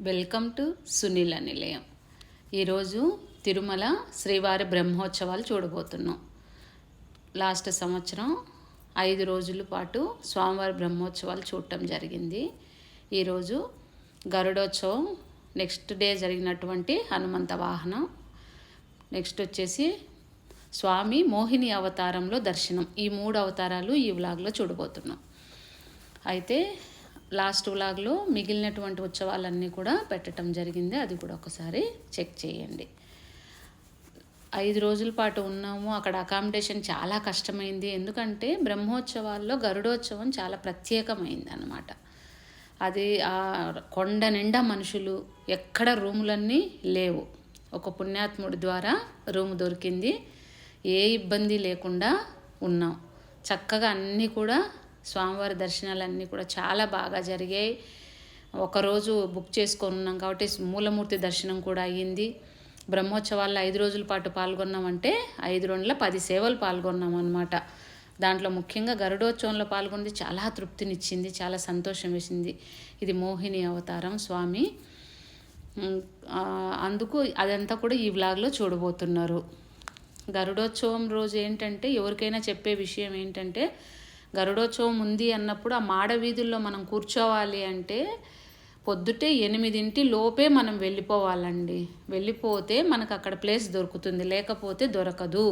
Welcome to Sunila నిలయం. ఈరోజు తిరుమల శ్రీవారి బ్రహ్మోత్సవాలు చూడబోతున్నాం. లాస్ట్ సంవత్సరం 5 రోజుల పాటు స్వామివారి బ్రహ్మోత్సవాలు చూడటం జరిగింది. ఈరోజు గరుడోత్సవం, నెక్స్ట్ డే జరిగినటువంటి హనుమంత వాహనం, నెక్స్ట్ వచ్చేసి స్వామి మోహిని అవతారంలో దర్శనం. ఈ 3 అవతారాలు ఈ వ్లాగ్లో చూడబోతున్నాం. అయితే లాస్ట్ వ్లాగ్లో మిగిలినటువంటి ఉత్సవాలన్నీ కూడా పెట్టడం జరిగింది. అది కూడా ఒకసారి చెక్ చేయండి. 5 రోజుల పాటు ఉన్నాము. అక్కడ అకామిడేషన్ చాలా కష్టమైంది. ఎందుకంటే బ్రహ్మోత్సవాల్లో గరుడోత్సవం చాలా ప్రత్యేకమైంది అన్నమాట. అది ఆ కొండ నిండా మనుషులు, ఎక్కడ రూములన్నీ లేవు. ఒక పుణ్యాత్ముడి ద్వారా రూము దొరికింది. ఏ ఇబ్బంది లేకుండా ఉన్నాం. చక్కగా అన్నీ కూడా స్వామివారి దర్శనాలన్నీ కూడా చాలా బాగా జరిగాయి. ఒకరోజు బుక్ చేసుకొని ఉన్నాం కాబట్టి మూలమూర్తి దర్శనం కూడా అయ్యింది. బ్రహ్మోత్సవాల్లో 5 రోజుల పాటు పాల్గొన్నామంటే 5 రోజుల 10 సేవలు పాల్గొన్నాం అన్నమాట. దాంట్లో ముఖ్యంగా గరుడోత్సవంలో పాల్గొన్నది చాలా తృప్తినిచ్చింది, చాలా సంతోషం వేసింది. ఇది మోహిని అవతారం స్వామి. అందుకు అదంతా కూడా ఈ వ్లాగ్లో చూడబోతున్నారు. గరుడోత్సవం రోజు ఏంటంటే, ఎవరికైనా చెప్పే విషయం ఏంటంటే, గరుడోత్సవం ఉంది అన్నప్పుడు ఆ మాడ వీధుల్లో మనం కూర్చోవాలి అంటే పొద్దుటే 8 లోపే మనం వెళ్ళిపోవాలండి. వెళ్ళిపోతే మనకు అక్కడ ప్లేస్ దొరుకుతుంది, లేకపోతే దొరకదు.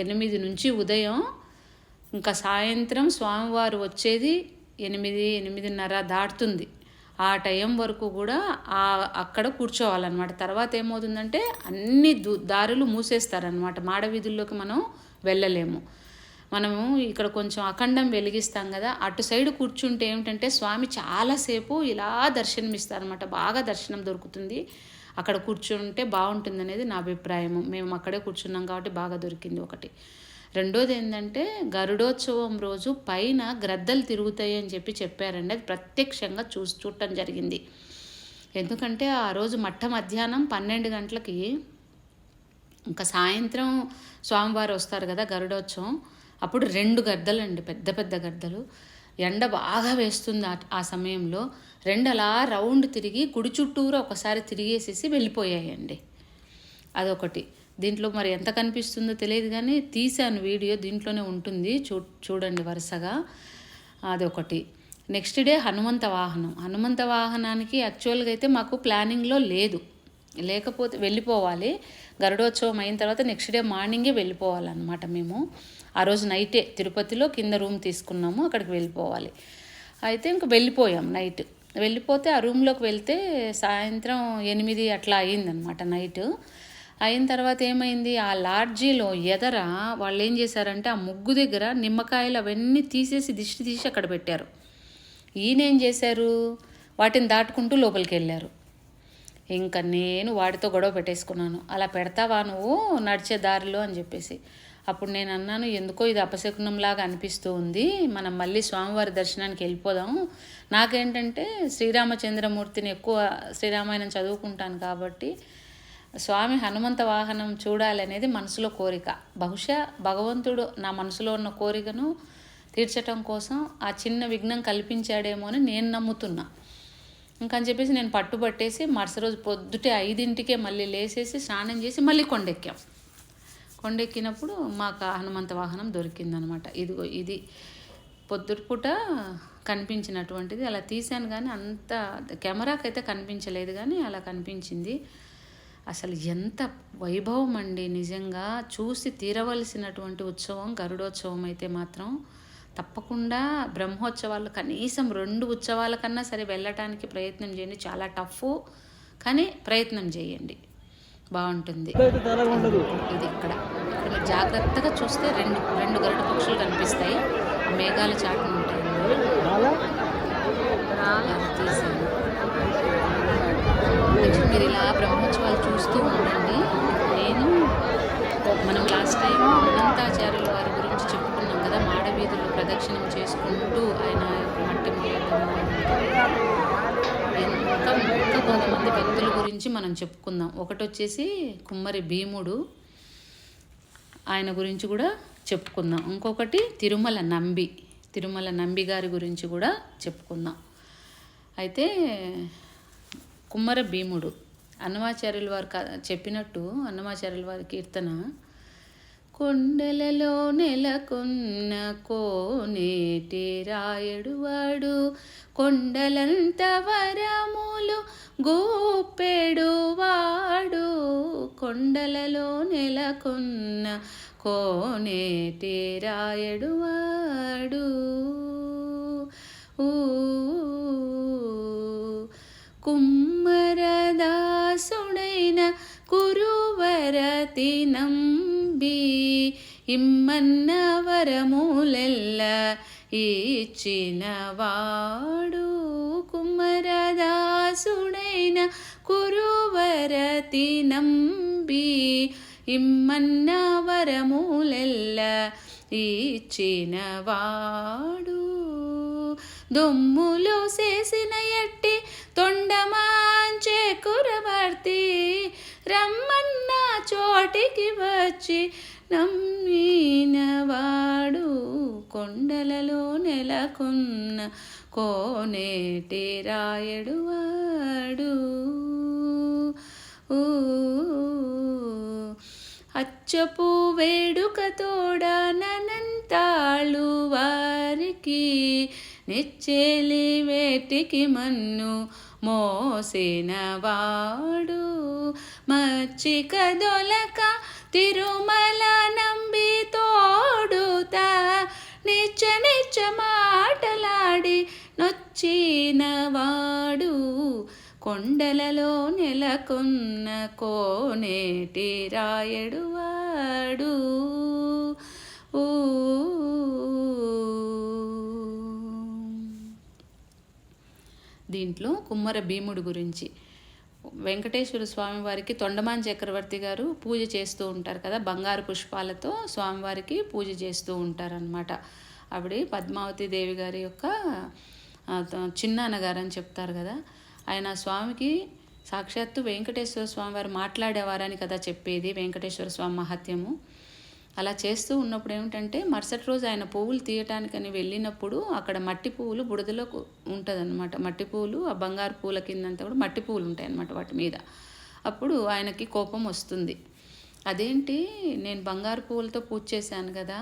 8 నుంచి ఉదయం ఇంకా సాయంత్రం స్వామివారు వచ్చేది 8-8:30 దాటుతుంది. ఆ టైం వరకు కూడా అక్కడ కూర్చోవాలన్నమాట. తర్వాత ఏమవుతుందంటే అన్ని దారులు మూసేస్తారనమాట. మాడ వీధుల్లోకి మనం వెళ్ళలేము. మనము ఇక్కడ కొంచెం అఖండం వెలిగిస్తాం కదా, అటు సైడ్ కూర్చుంటే ఏమిటంటే స్వామి చాలాసేపు ఇలా దర్శనమిస్తారనమాట. బాగా దర్శనం దొరుకుతుంది. అక్కడ కూర్చుంటే బాగుంటుంది అనేది నా అభిప్రాయము. మేము అక్కడే కూర్చున్నాం కాబట్టి బాగా దొరికింది ఒకటి. రెండోది ఏంటంటే, గరుడోత్సవం రోజు పైన గ్రద్దలు తిరుగుతాయి అని చెప్పారండి. అది ప్రత్యక్షంగా చూడటం జరిగింది. ఎందుకంటే ఆ రోజు మధ్యాహ్నం 12 గంటలకి ఇంకా సాయంత్రం స్వామివారు వస్తారు కదా గరుడోత్సవం, అప్పుడు 2 గద్దలండి, పెద్ద పెద్ద గద్దలు. ఎండ బాగా వేస్తుంది ఆ సమయంలో. 2 అలా రౌండ్ తిరిగి గుడి చుట్టూరా ఒకసారి తిరిగేసేసి వెళ్ళిపోయాయండి. అదొకటి. దీంట్లో మరి ఎంత కనిపిస్తుందో తెలియదు కానీ తీశాను వీడియో, దీంట్లోనే ఉంటుంది, చూడండి వరుసగా. అదొకటి. నెక్స్ట్ డే హనుమంత వాహనం. హనుమంత వాహనానికి యాక్చువల్గా అయితే మాకు ప్లానింగ్లో లేదు, లేకపోతే వెళ్ళిపోవాలి. గరుడోత్సవం అయిన తర్వాత నెక్స్ట్ డే మార్నింగే వెళ్ళిపోవాలన్నమాట. మేము ఆ రోజు నైటే తిరుపతిలో కింద రూమ్ తీసుకున్నాము, అక్కడికి వెళ్ళిపోవాలి. అయితే ఇంక వెళ్ళిపోయాం నైట్. వెళ్ళిపోతే ఆ రూమ్లోకి వెళ్తే సాయంత్రం 8 అట్లా అయ్యిందనమాట నైట్. అయిన తర్వాత ఏమైంది, ఆ లాడ్జీలో ఎదర వాళ్ళు ఏం చేశారంటే ఆ ముగ్గు దగ్గర నిమ్మకాయలు అవన్నీ తీసేసి దిష్టి తీసి అక్కడ పెట్టారు. ఈయన ఏం చేశారు, వాటిని దాటుకుంటూ లోపలికి వెళ్ళారు. ఇంకా నేను వాటితో గొడవ పెట్టేసుకున్నాను. అలా పెడతావా నువ్వు నడిచే దారిలో అని చెప్పేసి. అప్పుడు నేను అన్నాను, ఎందుకో ఇది అపశకునంలాగా అనిపిస్తూ ఉంది, మనం మళ్ళీ స్వామివారి దర్శనానికి వెళ్ళిపోదాం. నాకేంటంటే శ్రీరామచంద్రమూర్తిని ఎక్కువ శ్రీరామాయణం చదువుకుంటాను కాబట్టి స్వామి హనుమంత వాహనం చూడాలనేది మనసులో కోరిక. బహుశా భగవంతుడు నా మనసులో ఉన్న కోరికను తీర్చటం కోసం ఆ చిన్న విఘ్నం కల్పించాడేమో అని నేను నమ్ముతున్నా. ఇంకని చెప్పేసి నేను పట్టుబట్టేసి మరుసటి రోజు పొద్దుటే 5ంటికే మళ్ళీ లేసేసి స్నానం చేసి మళ్ళీ కొండెక్కాం. కొండెక్కినప్పుడు మాకు హనుమంత వాహనం దొరికిందనమాట. ఇదిగో ఇది పొద్దుటిపూట కనిపించినటువంటిది. అలా తీశాను కానీ అంత కెమెరాకైతే కనిపించలేదు, కానీ అలా కనిపించింది. అసలు ఎంత వైభవం అండి, నిజంగా చూసి తీరవలసినటువంటి ఉత్సవం గరుడోత్సవం. అయితే మాత్రం తప్పకుండా బ్రహ్మోత్సవాలు కనీసం 2 ఉత్సవాల కన్నా సరే వెళ్ళటానికి ప్రయత్నం చేయండి. చాలా టఫ్, కానీ ప్రయత్నం చేయండి, బాగుంటుంది. ఇది ఇక్కడ మీరు జాగ్రత్తగా చూస్తే రెండు గరుడ పక్షులు కనిపిస్తాయి, మేఘాల చాటున ఉంటాయి. తీసాను. నెక్స్ట్ మీరు ఇలా బ్రహ్మోత్సవాలు చూస్తూ ఉండండి. మనం లాస్ట్ టైం అనంతాచార్యుల వారి గురించి చెప్పుకున్నాం కదా, మాడ వీధుల్లో ప్రదక్షిణం చేసుకుంటూ ఆయన మట్టి ఇంకా కొంతమంది భక్తుల గురించి మనం చెప్పుకుందాం. ఒకటి వచ్చేసి కుమ్మరి భీముడు, ఆయన గురించి కూడా చెప్పుకుందాం. ఇంకొకటి తిరుమల నంబి గారి గురించి కూడా చెప్పుకుందాం. అయితే కుమ్మర భీముడు. అన్నమాచార్యుల వారు చెప్పినట్టు అన్నమాచార్యుల వారి కీర్తన, కొండలలో నెలకొన్న కోనేటి రాయడువాడు, కొండలంత వరములు గోపెడువాడు, కొండలలో నెలకొన్న కోనేటి రాయడువాడు. కుమ్మరదాసుడైన కురువరతి నంబి, ఇమ్మన్న వరములెల్ల ఇచ్చినవాడు, కుమ్మరదాసుడైన కురువరతి నంబి, ఇమ్మన్న వరములెల్ల ఇచ్చినవాడు. దొమ్ములో చేసిన ఎట్టి తొండమాంచే కురవర్తి, రమ్మన్న చోటికి వచ్చి నమ్మినవాడు, కొండలలో నెలకొన్న కోనేటి రాయడువాడు. అచ్చపు వేడుకతోడ ననంతాళు వారికి, నిచ్చేలి వేటికి మన్ను మోసినవాడు, మచ్చిక దొలక తిరుమల నంబి తోడుతా, నిచ్చ నిచ్చ మాటలాడి నొచ్చినవాడు, కొండలలో నెలకొన్న కోనేటి రాయడువాడు. దీంట్లో కుమ్మర భీముడు గురించి, వెంకటేశ్వర స్వామి వారికి తొండమాన్ చక్రవర్తి గారు పూజ చేస్తూ ఉంటారు కదా, బంగారు పుష్పాలతో స్వామివారికి పూజ చేస్తూ ఉంటారనమాట. ఆవిడ పద్మావతి దేవి గారి యొక్క చిన్నాన్నగారు అని చెప్తారు కదా. ఆయన స్వామికి సాక్షాత్తు వెంకటేశ్వర స్వామి వారు మాట్లాడేవారని కదా చెప్పేది వెంకటేశ్వర స్వామి మహత్యము. అలా చేస్తూ ఉన్నప్పుడు ఏమిటంటే, మరుసటి రోజు ఆయన పువ్వులు తీయటానికని వెళ్ళినప్పుడు అక్కడ మట్టి పువ్వులు బుడదలో ఉంటుందన్నమాట. మట్టి పువ్వులు, ఆ బంగారు పూల కిందంతా కూడా మట్టి పువ్వులు ఉంటాయి అన్నమాట వాటి మీద. అప్పుడు ఆయనకి కోపం వస్తుంది. అదేంటి, నేను బంగారు పువ్వులతో పూజ చేశాను కదా,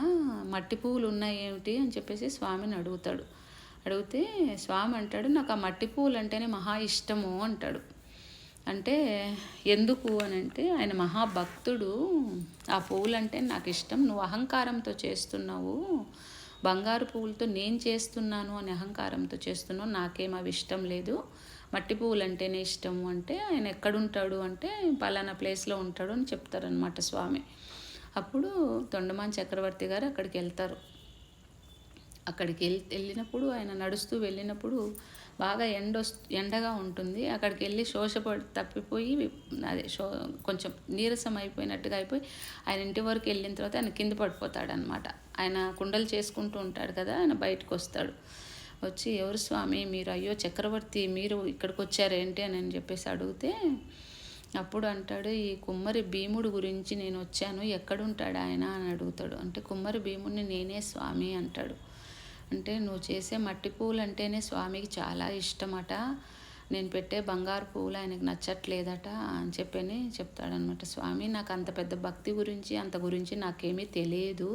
మట్టి పువ్వులు ఉన్నాయి ఏమిటి అని చెప్పేసి స్వామిని అడుగుతాడు. అడిగితే స్వామి అంటాడు, నాకు ఆ మట్టి పువ్వులు అంటేనే మహా ఇష్టము అంటాడు. అంటే ఎందుకు అని అంటే, ఆయన మహాభక్తుడు, ఆ పువ్వులంటే నాకు ఇష్టం, నువ్వు అహంకారంతో చేస్తున్నావు, బంగారు పువ్వులతో నేను చేస్తున్నాను అని అహంకారంతో చేస్తున్నావు, నాకేం అవి ఇష్టం లేదు, మట్టి పువ్వులు అంటేనే ఇష్టము. అంటే ఆయన ఎక్కడుంటాడు అంటే, పలానా ప్లేస్లో ఉంటాడు అని చెప్తారనమాట స్వామి. అప్పుడు తొండమాన్ చక్రవర్తి గారు అక్కడికి వెళ్తారు. అక్కడికి వెళ్ళినప్పుడు ఆయన నడుస్తూ వెళ్ళినప్పుడు బాగా ఎండగా ఉంటుంది. అక్కడికి వెళ్ళి తప్పిపోయి అదే కొంచెం నీరసం అయిపోయినట్టుగా అయిపోయి ఆయన ఇంటి వరకు వెళ్ళిన తర్వాత ఆయన కింద పడిపోతాడనమాట. ఆయన కుండలు చేసుకుంటూ ఉంటాడు కదా, ఆయన బయటకు వస్తాడు. వచ్చి, ఎవరు స్వామి మీరు, అయ్యో చక్రవర్తి మీరు ఇక్కడికి వచ్చారేంటి అని చెప్పేసి అడిగితే, అప్పుడు అంటాడు, ఈ కుమ్మరి భీముడు గురించి నేను వచ్చాను, ఎక్కడుంటాడు ఆయన అని అడుగుతాడు. అంటే కుమ్మరి భీముడిని నేనే స్వామి అంటాడు. అంటే నువ్వు చేసే మట్టి పువ్వులు అంటేనే స్వామికి చాలా ఇష్టమట, నేను పెట్టే బంగారు పువ్వులు ఆయనకు నచ్చట్లేదట అని చెప్తాడనమాట. స్వామి నాకు అంత పెద్ద భక్తి గురించి అంత గురించి నాకేమీ తెలియదు,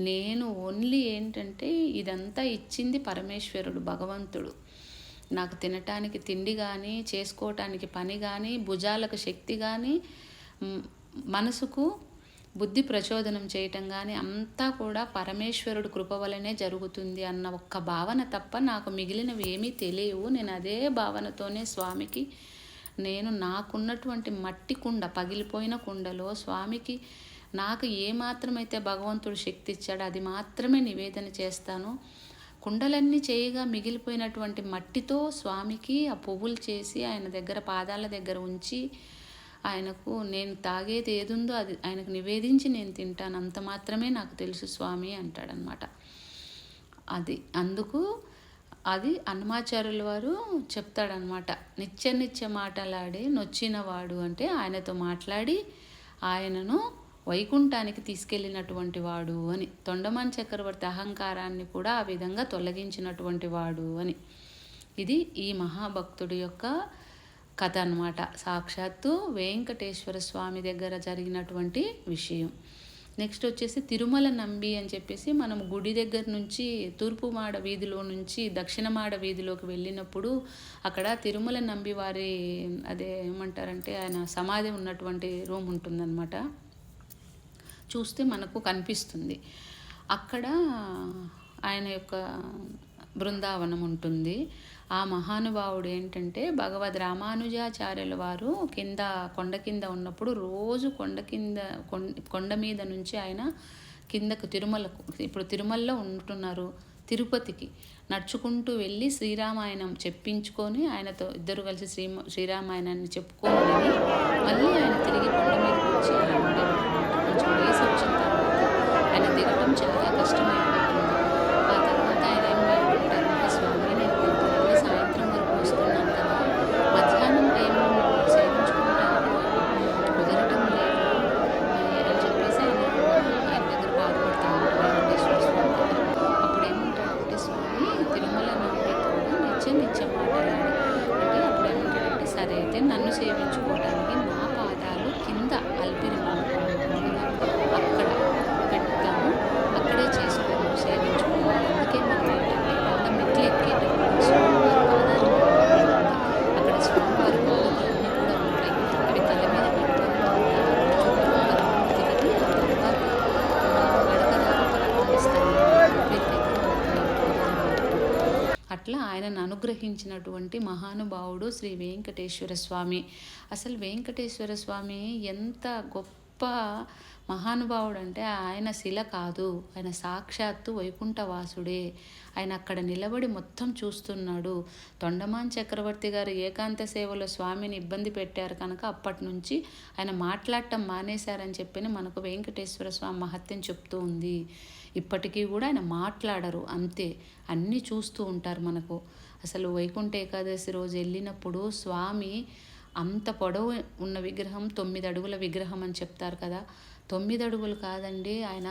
నేను ఓన్లీ ఏంటంటే ఇదంతా ఇచ్చింది పరమేశ్వరుడు భగవంతుడు, నాకు తినటానికి తిండి కానీ, చేసుకోవటానికి పని కానీ, భుజాలకు శక్తి కానీ, మనసుకు బుద్ధి ప్రచోదనం చేయటం కానీ అంతా కూడా పరమేశ్వరుడు కృప వలనే జరుగుతుంది అన్న ఒక్క భావన తప్ప నాకు మిగిలినవి ఏమీ తెలియవు. నేను అదే భావనతోనే స్వామికి, నేను నాకున్నటువంటి మట్టి కుండ, పగిలిపోయిన కుండలో స్వామికి నాకు ఏమాత్రమైతే భగవంతుడు శక్తి ఇచ్చాడో అది మాత్రమే నివేదన చేస్తాను. కుండలన్నీ చేయగా మిగిలిపోయినటువంటి మట్టితో స్వామికి ఆ పువ్వులు చేసి ఆయన దగ్గర పాదాల దగ్గర ఉంచి, ఆయనకు నేను తాగేది ఏదుందో అది ఆయనకు నివేదించి నేను తింటాను, అంత మాత్రమే నాకు తెలుసు స్వామి అంటాడనమాట. అందుకు అది అన్నమాచార్యుల వారు చెప్తాడనమాట. నిత్య మాటలాడే నొచ్చినవాడు అంటే ఆయనతో మాట్లాడి ఆయనను వైకుంఠానికి తీసుకెళ్ళినటువంటి వాడు అని, తొండమాన్ చక్రవర్తి అహంకారాన్ని కూడా ఆ విధంగా తొలగించినటువంటి వాడు అని. ఇది ఈ మహాభక్తుడి యొక్క కథ అన్నమాట. సాక్షాత్తు వెంకటేశ్వర స్వామి దగ్గర జరిగినటువంటి విషయం. నెక్స్ట్ వచ్చేసి తిరుమల నంబి అని చెప్పేసి మనం గుడి దగ్గర నుంచి తూర్పు మాడ వీధిలో నుంచి దక్షిణ మాడ వీధిలోకి వెళ్ళినప్పుడు అక్కడ తిరుమల నంబి వారి అదే ఏమంటారంటే ఆయన సమాధి ఉన్నటువంటి రూమ్ ఉంటుందన్నమాట. చూస్తే మనకు కనిపిస్తుంది. అక్కడ ఆయన యొక్క బృందావనం ఉంటుంది. ఆ మహానుభావుడు ఏంటంటే భగవద్ రామానుజాచార్యుల వారు కొండ కింద ఉన్నప్పుడు రోజు కొండ మీద నుంచి ఆయన కిందకు తిరుమలకు, ఇప్పుడు తిరుమలలో ఉంటున్నారు, తిరుపతికి నడుచుకుంటూ వెళ్ళి శ్రీరామాయణం చెప్పించుకొని ఆయనతో ఇద్దరు కలిసి శ్రీరామాయణాన్ని చెప్పుకొని మళ్ళీ ఆయన తిరిగి కొండ మీదకి వచ్చి ఆయన ఉండేవారు. కొంచెం వయసు వచ్చిన తర్వాత ఆయన దిగటం చాలా కష్టమైపోతుంది. ఆ తర్వాత ఆయన ఏం వేడుకుంటారంటే, స్వామి నేను పొద్దున్న సాయంత్రం వరకు వస్తున్నాను కదా, మధ్యాహ్నం టైంలో మీరు సేవించుకుంటాను కుదరటం లేదు అని చెప్పేసి ఆయన దగ్గర బాధపడతా ఉంటారు వెంకటేశ్వర స్వామి దగ్గర. అప్పుడు ఏమంటాడంటే, స్వామి తిరుమల నంబితో నిత్యం మాట్లాడాడు అంటే, అప్పుడు ఏమంటాడంటే, సరే అయితే నన్ను సేవించుకోవడానికి నా పాదాలు కింద అల్పిరి అక్కడ పెడతాము, అక్కడే చేసుకోము సేవించుకోవాలి. అందుకే మనం ఏంటంటే కొండ మెట్లు ఎక్కేటప్పుడు స్వామివారి పాదాలు అక్కడ స్వామివారి పాదాలన్నీ కూడా ఉంటాయి. అవి తల మీద పెట్టుకొని చుట్టూ తిరిగి ఆ తర్వాత గడగదాకా పరిపాలిస్తాము. అట్లా ఆయనను అనుగ్రహించినటువంటి మహానుభావుడు శ్రీ వెంకటేశ్వర స్వామి. అసలు వెంకటేశ్వర స్వామి ఎంత గొప్ప మహానుభావుడు అంటే ఆయన శిల కాదు, ఆయన సాక్షాత్తు వైకుంఠవాసుడే. ఆయన అక్కడ నిలబడి మొత్తం చూస్తున్నాడు. తొండమాన్ చక్రవర్తి గారు ఏకాంత సేవలో స్వామిని ఇబ్బంది పెట్టారు కనుక అప్పటి నుంచి ఆయన మాట్లాడటం మానేశారని చెప్పి మనకు వెంకటేశ్వర స్వామి మహత్యం చెప్తూ ఉంది. ఇప్పటికీ కూడా ఆయన మాట్లాడరు, అంతే, అన్నీ చూస్తూ ఉంటారు మనకు. అసలు వైకుంఠ ఏకాదశి రోజు వెళ్ళినప్పుడు స్వామి అంత పొడవు ఉన్న విగ్రహం 9 అడుగుల విగ్రహం అని చెప్తారు కదా. 9 అడుగులు కాదండి, ఆయన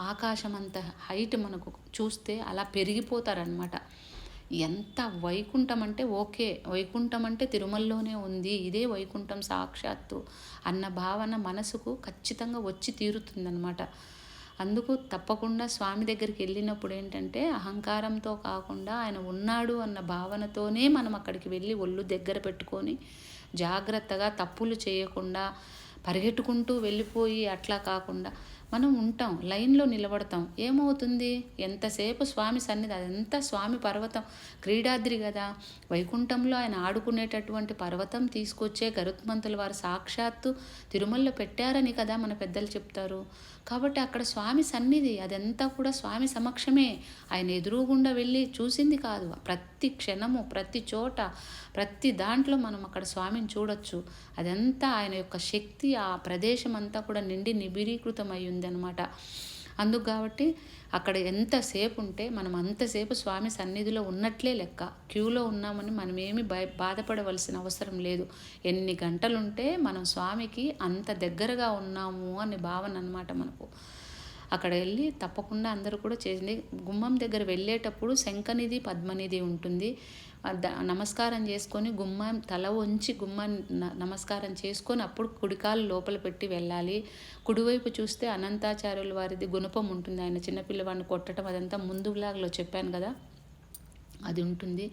ఆకాశం అంత హైట్ మనకు చూస్తే అలా పెరిగిపోతారనమాట. ఎంత వైకుంఠం అంటే ఓకే, వైకుంఠం అంటే తిరుమలలోనే ఉంది, ఇదే వైకుంఠం సాక్షాత్తు అన్న భావన మనసుకు ఖచ్చితంగా వచ్చి తీరుతుందనమాట. అందుకు తప్పకుండా స్వామి దగ్గరికి వెళ్ళినప్పుడు ఏంటంటే అహంకారంతో కాకుండా ఆయన ఉన్నాడు అన్న భావనతోనే మనం అక్కడికి వెళ్ళి ఒళ్ళు దగ్గర పెట్టుకొని జాగ్రత్తగా తప్పులు చేయకుండా పరిగెట్టుకుంటూ వెళ్ళిపోయి అట్లా కాకుండా మనం ఉంటాం, లైన్లో నిలబడతాం. ఏమవుతుంది, ఎంతసేపు స్వామి సన్నిధి, అదంతా స్వామి పర్వతం, క్రీడాద్రి కదా, వైకుంఠంలో ఆయన ఆడుకునేటటువంటి పర్వతం తీసుకొచ్చే గరుత్మంతుల వారు సాక్షాత్తు తిరుమలలో పెట్టారని కదా మన పెద్దలు చెప్తారు. కాబట్టి అక్కడ స్వామి సన్నిధి, అదంతా కూడా స్వామి సమక్షమే. ఆయన ఎదురుగుండా వెళ్ళి చూసింది కాదు, ప్రతి క్షణము ప్రతి చోట ప్రతి దాంట్లో మనం అక్కడ స్వామిని చూడొచ్చు. అదంతా ఆయన యొక్క శక్తి, ఆ ప్రదేశం అంతా కూడా నిండి నిబిరీకృతమై ఉందన్నమాట. అందుకు కాబట్టి అక్కడ ఎంతసేపు ఉంటే మనం అంతసేపు స్వామి సన్నిధిలో ఉన్నట్లే లెక్క. క్యూలో ఉన్నామని మనం ఏమి బాధపడవలసిన అవసరం లేదు. ఎన్ని గంటలుంటే మనం స్వామికి అంత దగ్గరగా ఉన్నాము అనే భావన అన్నమాట మనకు. అక్కడ వెళ్ళి తప్పకుండా అందరూ కూడా చేయండి. గుమ్మం దగ్గర వెళ్ళేటప్పుడు శంఖనిధి పద్మనిధి ఉంటుంది. నమస్కారం చేసుకొని గుమ్మం తల వంచి నమస్కారం చేసుకొని అప్పుడు కుడికాలు లోపల పెట్టి వెళ్ళాలి. కుడివైపు చూస్తే అనంతాచార్యుల వారిది గుణపం ఉంటుంది. ఆయన చిన్నపిల్లవాడిని కొట్టడం అదంతా ముందు బ్లాగ్లో చెప్పాను కదా, అది ఉంటుంది.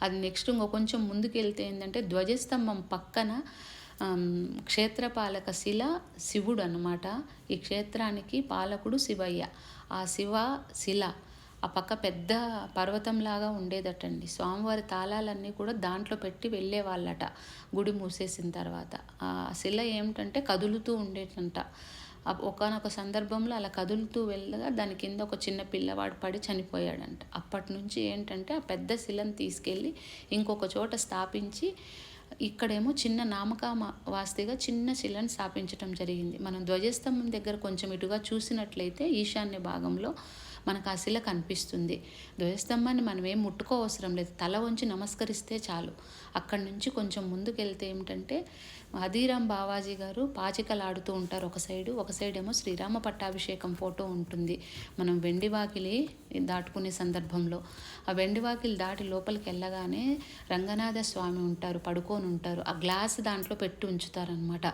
అది నెక్స్ట్ ఇంకో కొంచెం ముందుకు వెళ్తే ఏంటంటే ధ్వజస్తంభం పక్కన క్షేత్రపాలక శిల శివుడు అన్నమాట. ఈ క్షేత్రానికి పాలకుడు శివయ్య. ఆ శిల ఆ పక్క పెద్ద పర్వతంలాగా ఉండేదటండి. స్వామివారి తాళాలన్నీ కూడా దాంట్లో పెట్టి వెళ్ళేవాళ్ళట గుడి మూసేసిన తర్వాత. ఆ శిల ఏమిటంటే కదులుతూ ఉండేటంట. ఒకానొక సందర్భంలో అలా కదులుతూ వెళ్ళగా దాని కింద ఒక చిన్న పిల్లవాడు పడి చనిపోయాడంట. అప్పటి నుంచి ఏంటంటే ఆ పెద్ద శిలను తీసుకెళ్ళి ఇంకొక చోట స్థాపించి ఇక్కడేమో చిన్న వాస్తిగా చిన్న శిలను స్థాపించడం జరిగింది. మనం ధ్వజస్తంభం దగ్గర కొంచెం ఇటుగా చూసినట్లయితే ఈశాన్య భాగంలో మనకు ఆ శిల కనిపిస్తుంది. ధ్వజస్తంభాన్ని మనం ఏం ముట్టుకోవసరం లేదు, తల వంచి నమస్కరిస్తే చాలు. అక్కడి నుంచి కొంచెం ముందుకెళ్తే ఏమిటంటే హదీరాం బావాజీ గారు పాచికలాడుతూ ఉంటారు ఒక సైడ్ ఏమో శ్రీరామ పట్టాభిషేకం ఫోటో ఉంటుంది. మనం వెండివాకిలి దాటుకునే సందర్భంలో ఆ వెండివాకిలి దాటి లోపలికి వెళ్ళగానే రంగనాథ స్వామి ఉంటారు, పడుకొని ఉంటారు. ఆ గ్లాస్ దాంట్లో పెట్టి ఉంచుతారనమాట.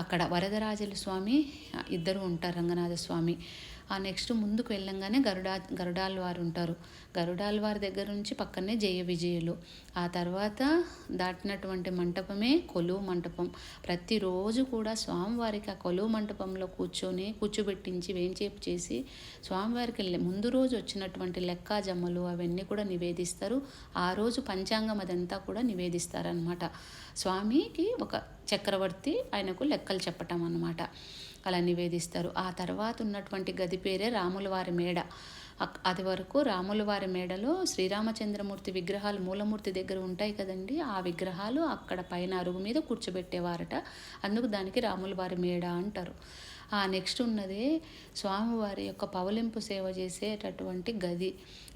అక్కడ వరదరాజుల స్వామి ఇద్దరు ఉంటారు, రంగనాథ స్వామి. ఆ నెక్స్ట్ ముందుకు వెళ్ళంగానే గరుడాల వారు ఉంటారు. గరుడాల వారి దగ్గర నుంచి పక్కనే జయ విజయులు. ఆ తర్వాత దాటినటువంటి మంటపమే కొలువు మంటపం. ప్రతిరోజు కూడా స్వామివారికి ఆ కొలువు మంటపంలో కూర్చోబెట్టించి వేంచేపు చేసి స్వామివారికి ముందు రోజు వచ్చినటువంటి లెక్కా జమ్మలు అవన్నీ కూడా నివేదిస్తారు. ఆ రోజు పంచాంగం అదంతా కూడా నివేదిస్తారనమాట. స్వామికి ఒక చక్రవర్తి, ఆయనకు లెక్కలు చెప్పటం అన్నమాట. అలా నివేదిస్తారు. ఆ తర్వాత ఉన్నటువంటి గది పేరే రాములవారి మేడ. అది వరకు రాములవారి మేడలో శ్రీరామచంద్రమూర్తి విగ్రహాలు మూలమూర్తి దగ్గర ఉంటాయి కదండి, ఆ విగ్రహాలు అక్కడ పైన అరుగు మీద కూర్చోబెట్టేవారట. అందుకు దానికి రాములవారి మేడ అంటారు. ఆ నెక్స్ట్ ఉన్నదే స్వామివారి యొక్క పవలింపు సేవ చేసేటటువంటి గది.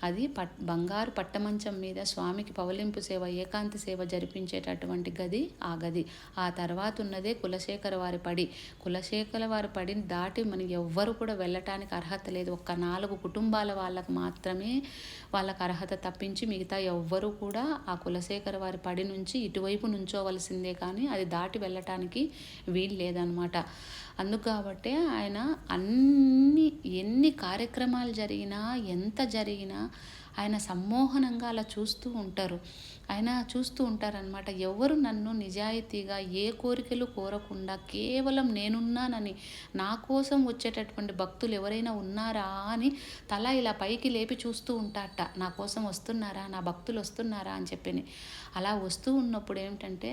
అది బంగారు పట్టమంచం మీద స్వామికి పవలింపు సేవ, ఏకాంత సేవ జరిపించేటటువంటి గది ఆ గది. ఆ తర్వాత ఉన్నదే కులశేఖర వారి పడి. కులశేఖర వారి పడిని దాటి మనం ఎవ్వరు కూడా వెళ్ళటానికి అర్హత లేదు. ఒక్క 4 కుటుంబాల వాళ్ళకు మాత్రమే వాళ్ళకు అర్హత తప్పించి మిగతా ఎవ్వరూ కూడా ఆ కులశేఖర వారి పడి నుంచి ఇటువైపు నుంచోవలసిందే, కానీ అది దాటి వెళ్ళటానికి వీలు లేదనమాట. అందుకు కాబట్టే ఆయన ఎన్ని కార్యక్రమాలు జరిగినా, ఎంత జరిగినా ఆయన సమ్మోహనంగా అలా చూస్తూ ఉంటారు. ఆయన చూస్తూ ఉంటారనమాట. ఎవరు నన్ను నిజాయితీగా ఏ కోరికలు కోరకుండా కేవలం నేనున్నానని, నా కోసం వచ్చేటటువంటి భక్తులు ఎవరైనా ఉన్నారా అని తల ఇలా పైకి లేపి చూస్తూ ఉంటారట. నా కోసం వస్తున్నారా, నా భక్తులు వస్తున్నారా అని చెప్పి. అలా వస్తూ ఉన్నప్పుడు ఏమిటంటే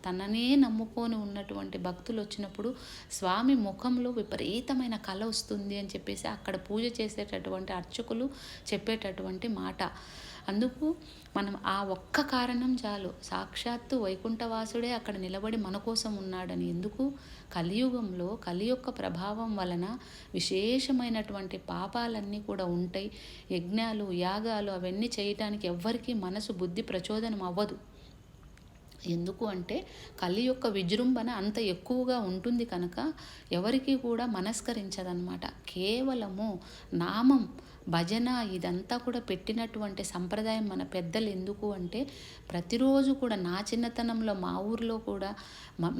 తననే నమ్ముకొని ఉన్నటువంటి భక్తులు వచ్చినప్పుడు స్వామి ముఖంలో విపరీతమైన కళ వస్తుంది అని చెప్పేసి అక్కడ పూజ చేసేటటువంటి అర్చకులు చెప్పేటటువంటి మాట. అందుకు మనం ఆ ఒక్క కారణం చాలు, సాక్షాత్తు వైకుంఠవాసుడే అక్కడ నిలబడి మన కోసం ఉన్నాడని. ఎందుకు? కలియుగంలో కలి యొక్క ప్రభావం వలన విశేషమైనటువంటి పాపాలన్నీ కూడా ఉంటాయి. యజ్ఞాలు, యాగాలు అవన్నీ చేయటానికి ఎవ్వరికీ మనసు బుద్ధి ప్రచోదనం అవ్వదు. ఎందుకు అంటే కలి యొక్క విజృంభణ అంత ఎక్కువగా ఉంటుంది కనుక ఎవరికి కూడా మనస్కరించదనమాట. కేవలము నామం, భజన ఇదంతా కూడా పెట్టినటువంటి సంప్రదాయం మన పెద్దలు. ఎందుకు అంటే ప్రతిరోజు కూడా నా చిన్నతనంలో మా ఊర్లో కూడా,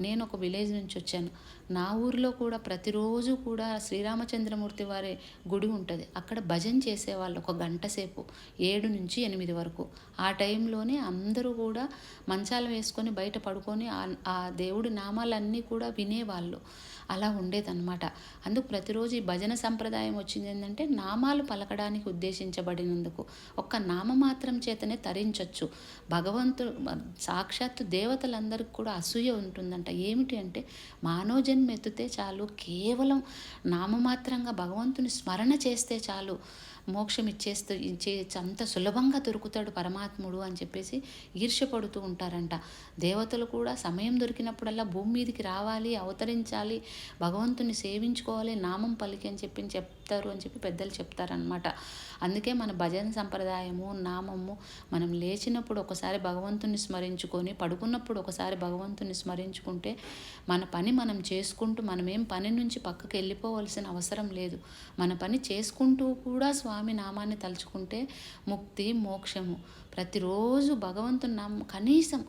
నేను ఒక విలేజ్ నుంచి వచ్చాను, నా ఊర్లో కూడా ప్రతిరోజు కూడా శ్రీరామచంద్రమూర్తి వారి గుడి ఉంటుంది. అక్కడ భజన చేసేవాళ్ళు 1 గంట సేపు, 7 నుంచి 8 వరకు. ఆ టైంలోనే అందరూ కూడా మంచాలు వేసుకొని బయట పడుకొని ఆ దేవుడి నామాలన్నీ కూడా వినేవాళ్ళు. అలా ఉండేదన్నమాట. అందుకు ప్రతిరోజు ఈ భజన సంప్రదాయం వచ్చింది ఏంటంటే నామాలు పలకడానికి ఉద్దేశించబడినందుకు. ఒక్క నామమాత్రం చేతనే తరించవచ్చు. భగవంతుడు సాక్షాత్తు దేవతలందరికీ కూడా అసూయ ఉంటుందంట. ఏమిటి అంటే మానవజన్మ ఎత్తితే చాలు, కేవలం నామమాత్రంగా భగవంతుని స్మరణ చేస్తే చాలు మోక్షం ఇచ్చేయచ్చు, అంత సులభంగా దొరుకుతాడు పరమాత్ముడు అని చెప్పేసి ఈర్ష్యపడుతూ ఉంటారంట. దేవతలు కూడా సమయం దొరికినప్పుడల్లా భూమి మీదకి రావాలి, అవతరించాలి, భగవంతుని సేవించుకోవాలి, నామం పలికి అని చెప్తారు అని చెప్పి పెద్దలు చెప్తారనమాట. అందుకే మన భజన సంప్రదాయము, నామము, మనం లేచినప్పుడు ఒకసారి భగవంతుని స్మరించుకొని, పడుకున్నప్పుడు ఒకసారి భగవంతుని స్మరించుకుంటే మన పని మనం చేసుకుంటూ, మనమేం పని నుంచి పక్కకి వెళ్ళిపోవలసిన అవసరం లేదు. మన పని చేసుకుంటూ కూడా స్వామి నామాన్ని తలుచుకుంటే ముక్తి, మోక్షము. ప్రతిరోజు భగవంతుని నామం, కనీసం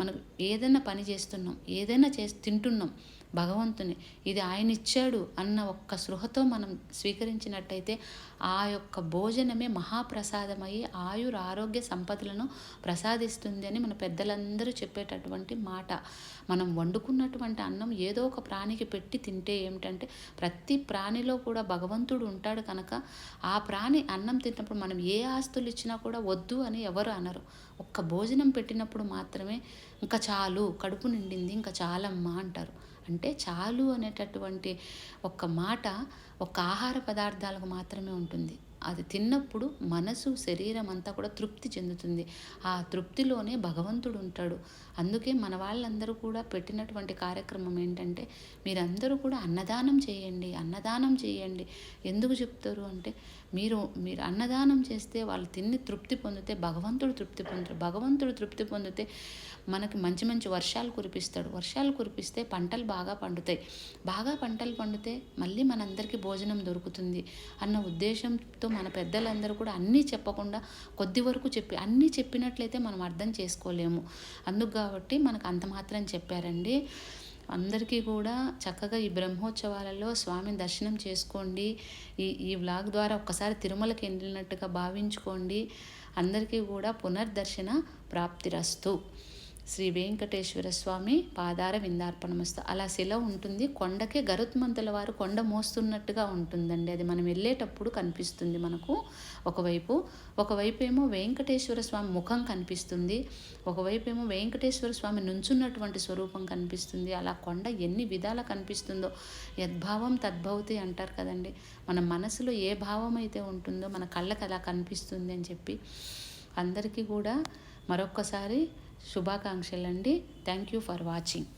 మనం ఏదైనా పని చేస్తున్నాం, ఏదైనా తింటున్నాం, భగవంతుని ఇది ఆయన ఇచ్చాడు అన్న ఒక్క స్పృహతో మనం స్వీకరించినట్టయితే ఆ యొక్క భోజనమే మహాప్రసాదమై ఆరోగ్య సంపదలను ప్రసాదిస్తుంది అని మన పెద్దలందరూ చెప్పేటటువంటి మాట. మనం వండుకున్నటువంటి అన్నం ఏదో ఒక ప్రాణికి పెట్టి తింటే ఏమిటంటే ప్రతి ప్రాణిలో కూడా భగవంతుడు ఉంటాడు కనుక ఆ ప్రాణి అన్నం తిన్నప్పుడు మనం ఏ ఆస్తులు ఇచ్చినా కూడా వద్దు అని ఎవరు అనరు. ఒక్క భోజనం పెట్టినప్పుడు మాత్రమే ఇంకా చాలు, కడుపు నిండింది, ఇంకా చాలమ్మా అంటారు. అంటే చాలు అనేటటువంటి ఒక్క మాట ఒక ఆహార పదార్థాలకు మాత్రమే ఉంటుంది. అది తిన్నప్పుడు మనసు, శరీరం అంతా కూడా తృప్తి చెందుతుంది. ఆ తృప్తిలోనే భగవంతుడు ఉంటాడు. అందుకే మన వాళ్ళందరూ కూడా పెట్టినటువంటి కార్యక్రమం ఏంటంటే మీరందరూ కూడా అన్నదానం చేయండి, అన్నదానం చేయండి. ఎందుకు చెప్తారు అంటే మీరు అన్నదానం చేస్తే వాళ్ళు తిని తృప్తి పొందితే భగవంతుడు తృప్తి పొందుతాడు. భగవంతుడు తృప్తి పొందితే మనకి మంచి మంచి వర్షాలు కురిపిస్తాడు. వర్షాలు కురిపిస్తే పంటలు బాగా పండుతాయి. బాగా పంటలు పండితే మళ్ళీ మనందరికీ భోజనం దొరుకుతుంది అన్న ఉద్దేశంతో మన పెద్దలందరూ కూడా అన్నీ చెప్పకుండా కొద్ది వరకు అన్నీ చెప్పినట్లయితే మనం అర్థం చేసుకోలేము. అందుకు కాబట్టి మనకు అంత మాత్రం చెప్పారండి. అందరికీ కూడా చక్కగా ఈ బ్రహ్మోత్సవాలలో స్వామిని దర్శనం చేసుకోండి. ఈ వ్లాగ్ ద్వారా ఒక్కసారి తిరుమలకి వెళ్ళినట్టుగా భావించుకోండి. అందరికీ కూడా పునర్దర్శన ప్రాప్తిరస్తు. శ్రీ వెంకటేశ్వర స్వామి పాదార విందార్పణమస్తు. అలా శిల ఉంటుంది, కొండకే గరుత్మంతుల వారు కొండ మోస్తున్నట్టుగా ఉంటుందండి. అది మనం వెళ్ళేటప్పుడు కనిపిస్తుంది మనకు. ఒకవైపు ఏమో వెంకటేశ్వర స్వామి ముఖం కనిపిస్తుంది, ఒకవైపు ఏమో వెంకటేశ్వర స్వామి నుంచున్నటువంటి స్వరూపం కనిపిస్తుంది. అలా కొండ ఎన్ని విధాలా కనిపిస్తుందో, యద్భావం తద్భవతి అంటారు కదండి. మన మనసులో ఏ భావం అయితే ఉంటుందో మన కళ్ళకి అలా కనిపిస్తుంది అని చెప్పి అందరికీ కూడా మరొక్కసారి శుభాకాంక్షలండి. Thank you for watching.